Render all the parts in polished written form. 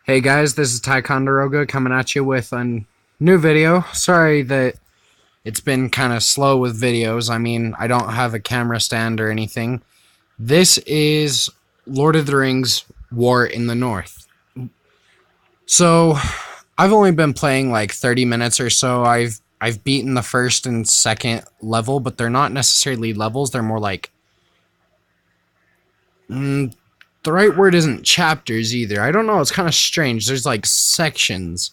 Hey guys, this is Ticonderoga coming at you with a new video. Sorry that it's been kind of slow with videos. I mean, I don't have a camera stand or anything. This is Lord of the Rings War in the North. So, I've only been playing like 30 minutes or so. I've beaten the first and second level, but they're not necessarily levels. They're more like the right word isn't chapters either. I don't know, it's kind of strange. There's like sections.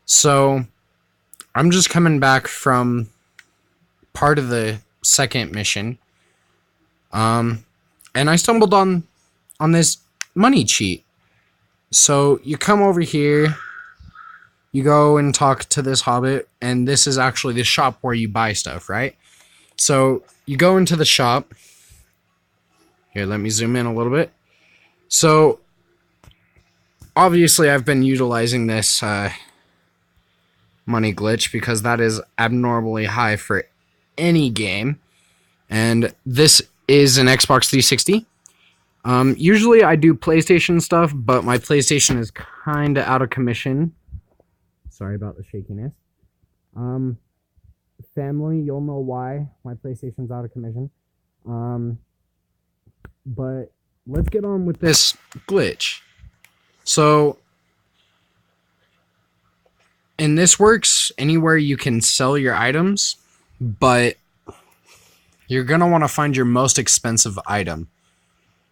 So, I'm just coming back from part of the second mission. And I stumbled on this money cheat. So you come over here, you go and talk to this hobbit, and this is actually the shop where you buy stuff, right? So you go into the shop. Here, let me zoom in a little bit. So obviously I've been utilizing this money glitch because that is abnormally high for any game. And this is an Xbox 360. Usually I do PlayStation stuff, but my PlayStation is kind of out of commission. Sorry about the shakiness. Family, you'll know why my PlayStation's out of commission. But let's get on with this glitch. So, and this works anywhere you can sell your items, but you're going to want to find your most expensive item.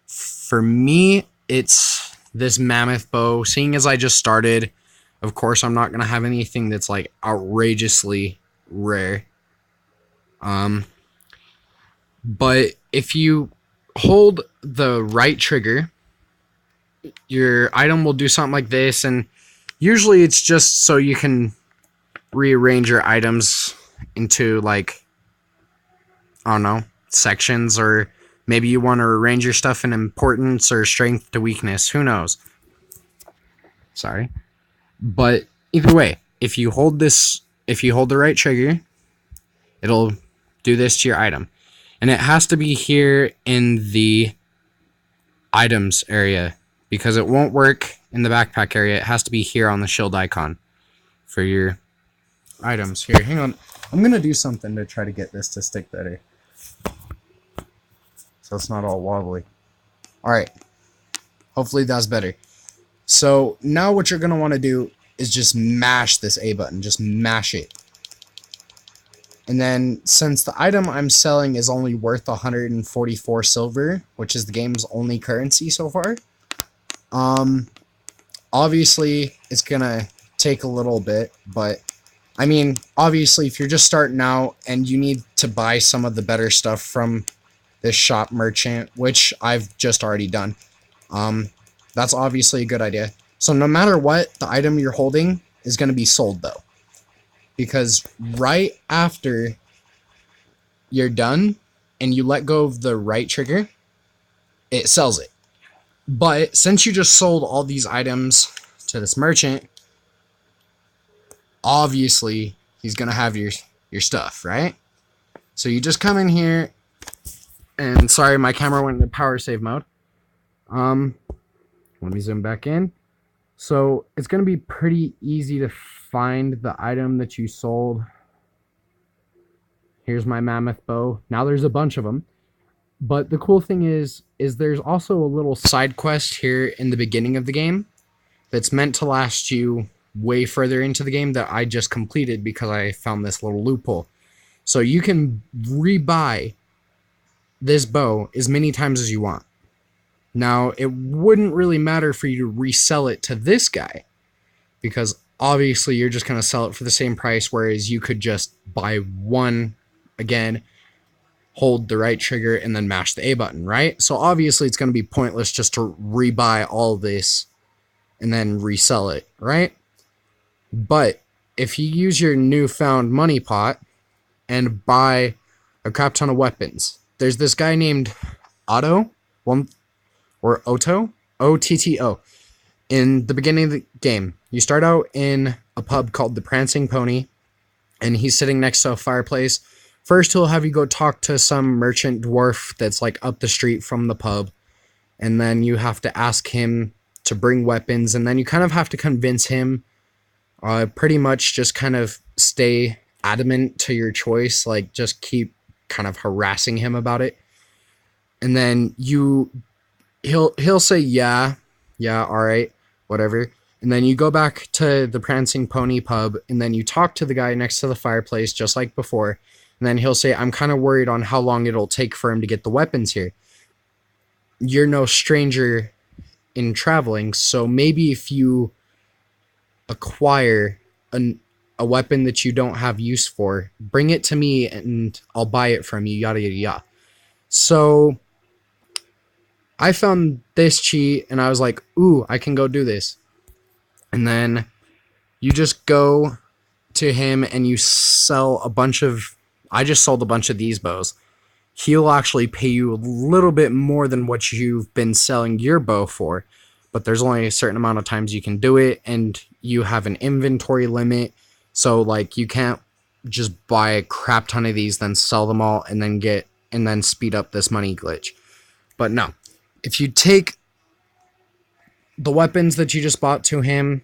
For me, it's this mammoth bow. Seeing as I just started, of course, I'm not going to have anything that's like outrageously rare. But if you hold the right trigger, your item will do something like this, and usually it's just so you can rearrange your items into, like, I don't know, sections, or maybe you want to arrange your stuff in importance or strength to weakness. Who knows? Sorry. But either way, if you hold the right trigger, it'll do this to your item. And it has to be here in the items area, because it won't work in the backpack area. It has to be here on the shield icon for your items. Here, hang on. I'm going to do something to try to get this to stick better, so it's not all wobbly. Alright. Hopefully that's better. So now what you're going to want to do is just mash this A button. Just mash it. And then, since the item I'm selling is only worth 144 silver, which is the game's only currency so far, obviously it's gonna take a little bit, but I mean, obviously if you're just starting out and you need to buy some of the better stuff from this shop merchant, which I've just already done, that's obviously a good idea. So no matter what, the item you're holding is going to be sold though, because right after you're done and you let go of the right trigger, it sells it. But since you just sold all these items to this merchant, obviously he's going to have your stuff, right? So you just come in here, and sorry, my camera went into power save mode. Let me zoom back in. So it's going to be pretty easy to find the item that you sold. Here's my mammoth bow. Now there's a bunch of them. But the cool thing is there's also a little side quest here in the beginning of the game that's meant to last you way further into the game that I just completed because I found this little loophole. So you can rebuy this bow as many times as you want. Now, it wouldn't really matter for you to resell it to this guy, because obviously you're just going to sell it for the same price, whereas you could just buy one again, hold the right trigger, and then mash the A button, right? So obviously it's going to be pointless just to rebuy all this and then resell it, right? But if you use your newfound money pot and buy a crap ton of weapons, there's this guy named Otto, or Otto, O-T-T-O. In the beginning of the game, you start out in a pub called the Prancing Pony, and he's sitting next to a fireplace. First, he'll have you go talk to some merchant dwarf that's like up the street from the pub, and then you have to ask him to bring weapons, and then you kind of have to convince him, pretty much just kind of stay adamant to your choice, like just keep kind of harassing him about it. And then he'll say yeah, all right, whatever. And then you go back to the Prancing Pony pub, and then you talk to the guy next to the fireplace just like before. And then he'll say, I'm kind of worried on how long it'll take for him to get the weapons here. You're no stranger in traveling, so maybe if you acquire a weapon that you don't have use for, bring it to me and I'll buy it from you, yada yada yada. So I found this cheat and I was like, ooh, I can go do this. And then you just go to him and you sell a bunch of, I just sold a bunch of these bows. He'll actually pay you a little bit more than what you've been selling your bow for, but there's only a certain amount of times you can do it, and you have an inventory limit, so like you can't just buy a crap ton of these, then sell them all, and then speed up this money glitch. But no, if you take the weapons that you just bought to him,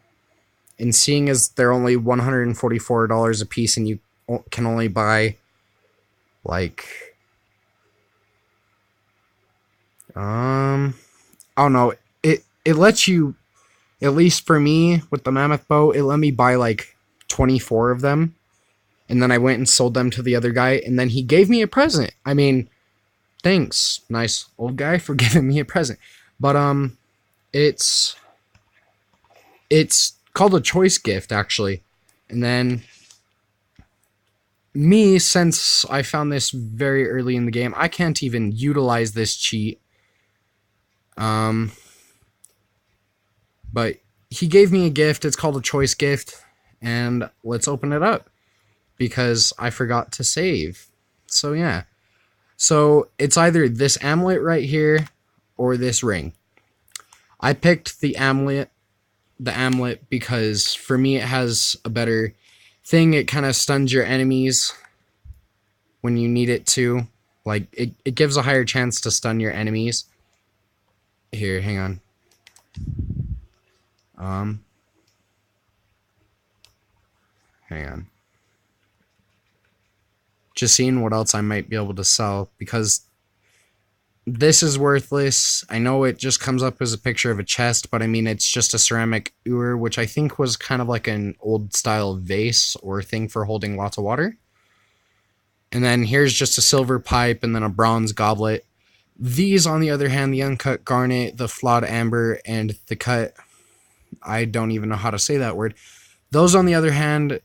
and seeing as they're only $144 a piece, and you can only buy like I don't know, it lets you, at least for me with the mammoth bow, it let me buy like 24 of them, and then I went and sold them to the other guy, and then he gave me a present. I mean, thanks, nice old guy, for giving me a present. But it's called a choice gift, actually. And then me, since I found this very early in the game, I can't even utilize this cheat. But he gave me a gift. It's called a choice gift, and let's open it up because I forgot to save. So yeah. So it's either this amulet right here or this ring. I picked the amulet because for me it has a better thing. It kind of stuns your enemies when you need it to. Like it gives a higher chance to stun your enemies. Here, hang on. Hang on. Just seeing what else I might be able to sell, because this is worthless. I know it just comes up as a picture of a chest, but I mean, it's just a ceramic ewer, which I think was kind of like an old style vase or thing for holding lots of water. And then here's just a silver pipe and then a bronze goblet. These, on the other hand, the uncut garnet, the flawed amber, and the cut, I don't even know how to say that word. Those, on the other hand,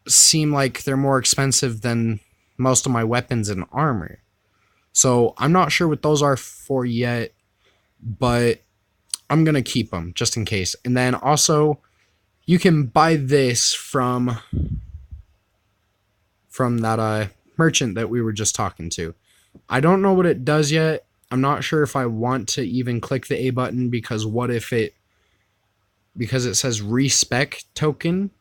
seem like they're more expensive than most of my weapons and armor. So I'm not sure what those are for yet, but I'm going to keep them just in case. And then also, you can buy this from that merchant that we were just talking to. I don't know what it does yet. I'm not sure if I want to even click the A button, because what if because it says respec token,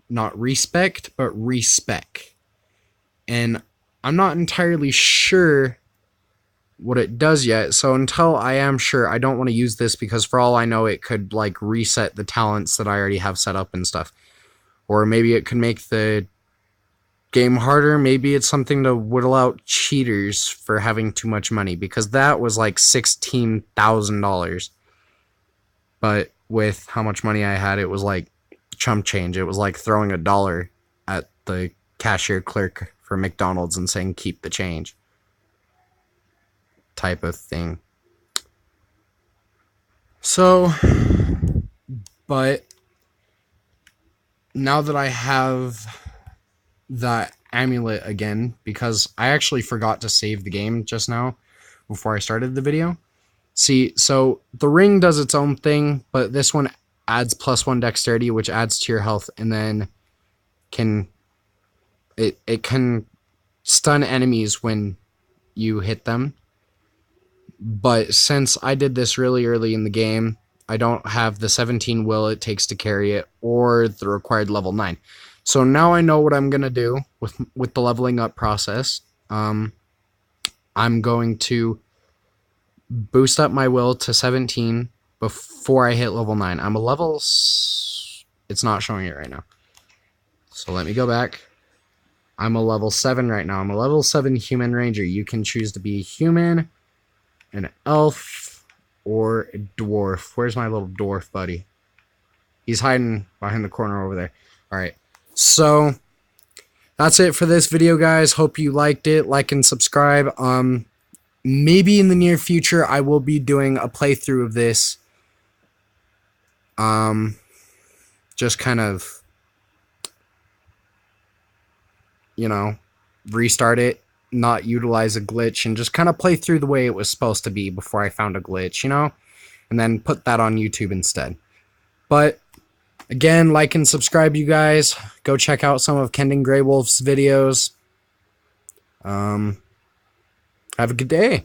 not respect, but respec. And I'm not entirely sure what it does yet, so until I am sure, I don't want to use this, because for all I know, it could like reset the talents that I already have set up and stuff. Or maybe it could make the game harder. Maybe it's something to whittle out cheaters for having too much money, because that was like $16,000. But with how much money I had, it was like chump change. It was like throwing $1 at the cashier clerk for McDonald's and saying keep the change type of thing. So, but now that I have that amulet again, because I actually forgot to save the game just now before I started the video. See, so the ring does its own thing, but this one adds +1 dexterity, which adds to your health, and then it can stun enemies when you hit them. But since I did this really early in the game, I don't have the 17 will it takes to carry it, or the required level 9. So now I know what I'm going to do with the leveling up process. I'm going to boost up my will to 17, before I hit level 9. I'm a level... It's not showing it right now. So let me go back. I'm a level 7 right now. I'm a level 7 human ranger. You can choose to be a human, an elf, or a dwarf. Where's my little dwarf buddy? He's hiding behind the corner over there. Alright, so that's it for this video, guys. Hope you liked it. Like and subscribe. Maybe in the near future I will be doing a playthrough of this. Just kind of, you know, restart it, not utilize a glitch, and just kind of play through the way it was supposed to be before I found a glitch, you know? And then put that on YouTube instead. But, again, like and subscribe, you guys. Go check out some of Kendon Greywolf's videos. Have a good day.